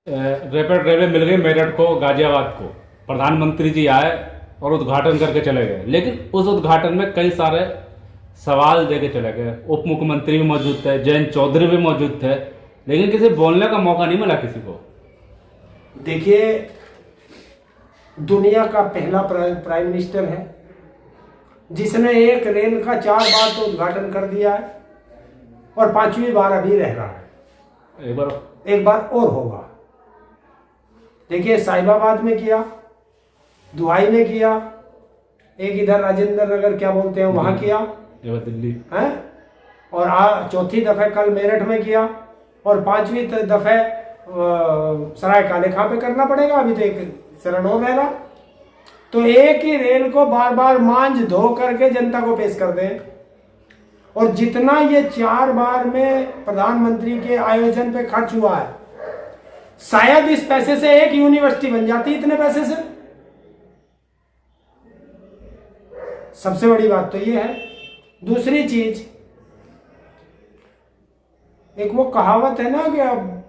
Rapid railway मिल गई मेरठ को, गाजियाबाद को। प्रधानमंत्री जी आए और उद्घाटन करके चले गए, लेकिन उस उद्घाटन में कई सारे सवाल दे के चले गए। उप मुख्यमंत्री भी मौजूद थे, जयंत चौधरी भी मौजूद थे, लेकिन किसी बोलने का मौका नहीं मिला किसी को। देखिए, दुनिया का पहला प्राइम मिनिस्टर है जिसने एक रेल का 4 बार तो उद्घाटन कर दिया है और 5वीं बार अभी रह रहा है। एक बार और होगा। देखिए, साहिबाबाद में किया, दुहाई में किया, एक इधर राजेंद्र नगर क्या बोलते हैं वहां किया, दिल्ली है, और चौथी दफे कल मेरठ में किया, और 5वीं दफे सराय काले खां पे करना पड़ेगा। अभी तो एक चरण और रह रहा। तो एक ही रेल को बार बार मांझ धो करके जनता को पेश कर दें, और जितना ये 4 बार में प्रधानमंत्री के आयोजन पे खर्च हुआ है, शायद इस पैसे से एक यूनिवर्सिटी बन जाती। इतने पैसे से सबसे बड़ी बात तो ये है। दूसरी चीज, एक वो कहावत है ना कि अब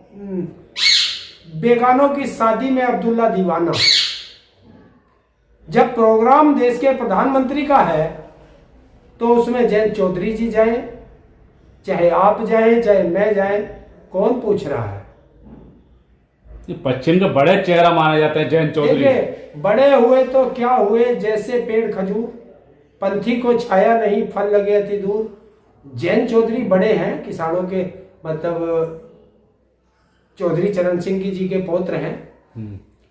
बेगानों की शादी में अब्दुल्ला दीवाना। जब प्रोग्राम देश के प्रधानमंत्री का है तो उसमें जयंत चौधरी जी जाएं, चाहे आप जाएं, चाहे मैं जाएं, कौन पूछ रहा है? ये पश्चिम के बड़े चेहरा माने जाते हैं जयंत चौधरी। देखिए, बड़े हुए तो क्या हुए, जैसे पेड़ खजूर, पंथी को छाया नहीं, फल लगे अति दूर। जयंत चौधरी बड़े हैं, किसानों के, मतलब चौधरी चरण सिंह जी के पौत्र हैं,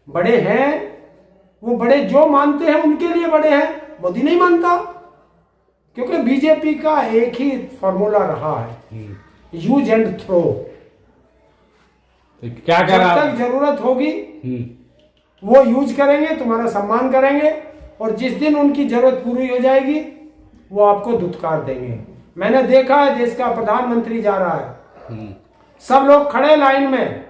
बड़े हैं। वो बड़े जो मानते हैं उनके लिए बड़े हैं। मोदी नहीं मानता, क्योंकि बीजेपी का एक ही फॉर्मूला रहा है, यूज एंड थ्रो। तो क्या जब तक जरूरत होगी वो यूज करेंगे, तुम्हारा सम्मान करेंगे, और जिस दिन उनकी जरूरत पूरी हो जाएगी वो आपको धुतकार देंगे। मैंने देखा है, देश का प्रधानमंत्री जा रहा है, सब लोग खड़े लाइन में,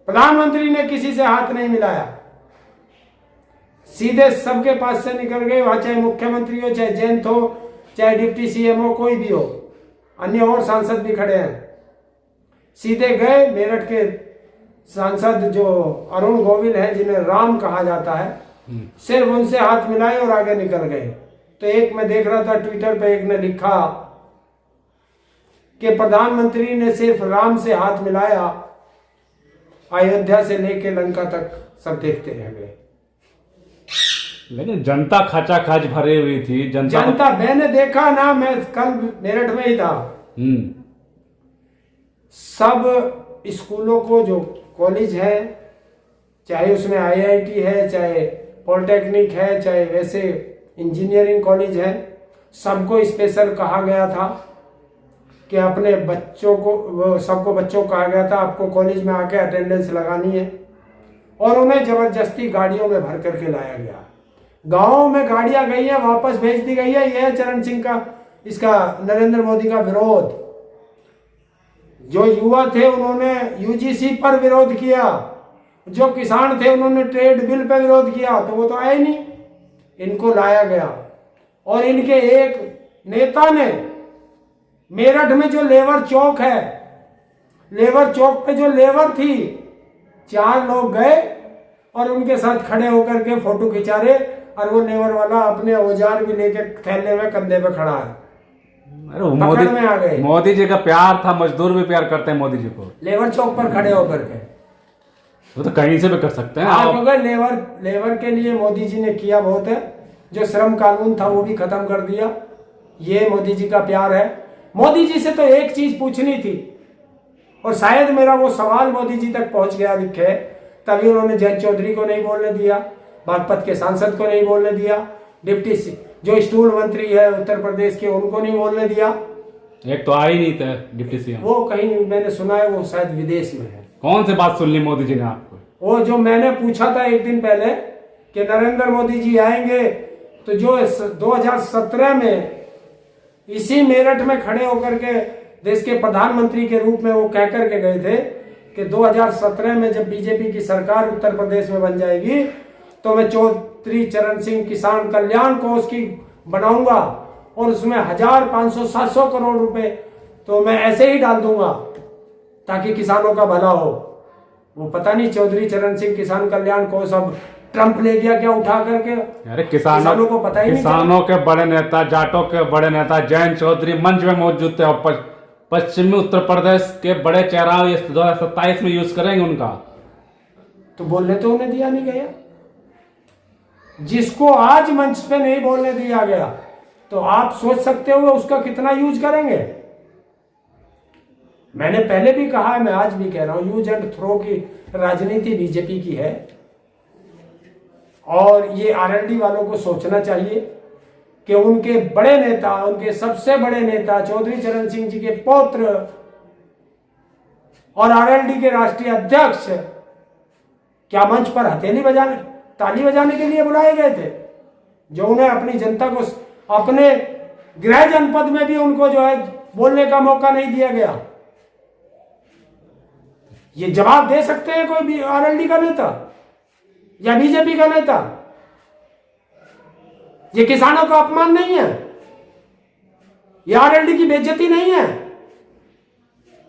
प्रधानमंत्री ने किसी से हाथ नहीं मिलाया, सीधे सबके पास से निकल गए। वहां चाहे मुख्यमंत्री हो, चाहे जयंत हो, चाहे डिप्टी सीएम हो, कोई भी हो, अन्य और सांसद भी खड़े हैं, सीधे गए। मेरठ के सांसद जो अरुण गोविल है, जिन्हें राम कहा जाता है, सिर्फ उनसे हाथ मिलाए और आगे निकल गए। तो एक मैं देख रहा था ट्विटर पे, एक ने लिखा कि प्रधानमंत्री ने सिर्फ राम से हाथ मिलाया, अयोध्या से लेके लंका तक सब देखते रह गए। लेकिन जनता खचाखच भरी हुई थी। जनता मैंने देखा ना, मैं कल मेरठ में ही था। सब स्कूलों को, जो कॉलेज है, चाहे उसमें आईआईटी है, चाहे पॉलिटेक्निक है, चाहे वैसे इंजीनियरिंग कॉलेज है, सबको स्पेशल कहा गया था कि अपने बच्चों को, सबको बच्चों को कहा गया था आपको कॉलेज में आके अटेंडेंस लगानी है, और उन्हें जबरदस्ती गाड़ियों में भर करके लाया गया। गांवों में गाड़ियां गई है, वापस भेज दी गई है। यह है चरण सिंह का, इसका नरेंद्र मोदी का विरोध। जो युवा थे उन्होंने यूजीसी पर विरोध किया, जो किसान थे उन्होंने ट्रेड बिल पर विरोध किया, तो वो तो आए नहीं। इनको लाया गया, और इनके एक नेता ने मेरठ में जो लेबर चौक है, लेबर चौक पे जो लेबर थी, 4 लोग गए और उनके साथ खड़े होकर के फोटो खिंचा रहे, और वो लेबर वाला अपने औजार भी लेके थैले में कंधे पे खड़ा है। अरे मोदी में आ गए। मोदी जी का प्यार था, मजदूर भी प्यार करते हैं मोदी जी को। लेबर चौक पर खड़े होकर के वो तो कहीं से भी कर सकते हैं। क्योंकि लेबर के लिए मोदी जी ने किया बहुत है। जो श्रम कानून था वो भी खत्म कर दिया। ये मोदी जी का प्यार है। मोदी जी से तो एक चीज पूछनी थी, और शायद मेरा वो सवाल मोदी जी तक पहुंच गया दिखे, तभी उन्होंने जयंत चौधरी को नहीं बोलने दिया, बागपत के सांसद को नहीं बोलने दिया, डिप्टी जो स्टूल मंत्री है उत्तर प्रदेश के, उनको नहीं बोलने दिया। एक तो आ ही नहीं था डिप्टी सीएम, वो कहीं मैंने सुना है वो शायद विदेश में है। कौन सी बात सुन ली मोदी जी ने आपको? वो जो मैंने पूछा था एक दिन पहले कि नरेंद्र मोदी जी आएंगे, तो जो 2017 में इसी मेरठ में खड़े होकर के देश के प्रधानमंत्री के रूप में वो कह करके गए थे कि 2017 में जब बीजेपी की सरकार उत्तर प्रदेश में बन जाएगी तो मैं चौधरी चरण सिंह किसान कल्याण कोष की बनाऊंगा, और उसमें 1000, 500, 700 करोड़ रुपए तो मैं ऐसे ही डाल दूंगा। ताकि किसानों का भला हो। वो पता नहीं चौधरी चरण सिंह किसान कल्याण को सब ट्रंप ले गया क्या उठा करके। अरे किसानों को पता ही नहीं किसानों के बड़े नेता, जाटों के बड़े नेता जयंत चौधरी मंच में मौजूद थे और पश्चिमी उत्तर प्रदेश के बड़े चेहरा 2027 में यूज करेंगे उनका। तो बोलने तो उन्हें दिया नहीं गया। जिसको आज मंच पे नहीं बोलने दिया गया तो आप सोच सकते हो उसका कितना यूज करेंगे। मैंने पहले भी कहा है, मैं आज भी कह रहा हूं, यूज एंड थ्रो की राजनीति बीजेपी की है। और ये आरएलडी वालों को सोचना चाहिए कि उनके बड़े नेता, उनके सबसे बड़े नेता चौधरी चरण सिंह जी के पौत्र और आरएलडी के राष्ट्रीय अध्यक्ष क्या मंच पर हथेली बजाने, ताली बजाने के लिए बुलाए गए थे, जो उन्हें अपनी जनता को अपने गृह जनपद में भी उनको जो है बोलने का मौका नहीं दिया गया। ये जवाब दे सकते हैं कोई भी आरएलडी का नेता या बीजेपी का नेता? ये किसानों का अपमान नहीं है, ये आरएलडी की बेइज्जती नहीं है।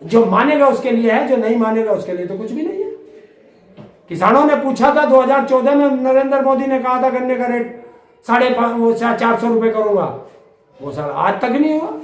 जो मानेगा उसके लिए है, जो नहीं मानेगा उसके लिए तो कुछ भी नहीं है। किसानों ने पूछा था 2014 में, नरेंद्र मोदी ने कहा था गन्ने का रेट 450 रुपए करूंगा, वो साल आज तक नहीं हुआ।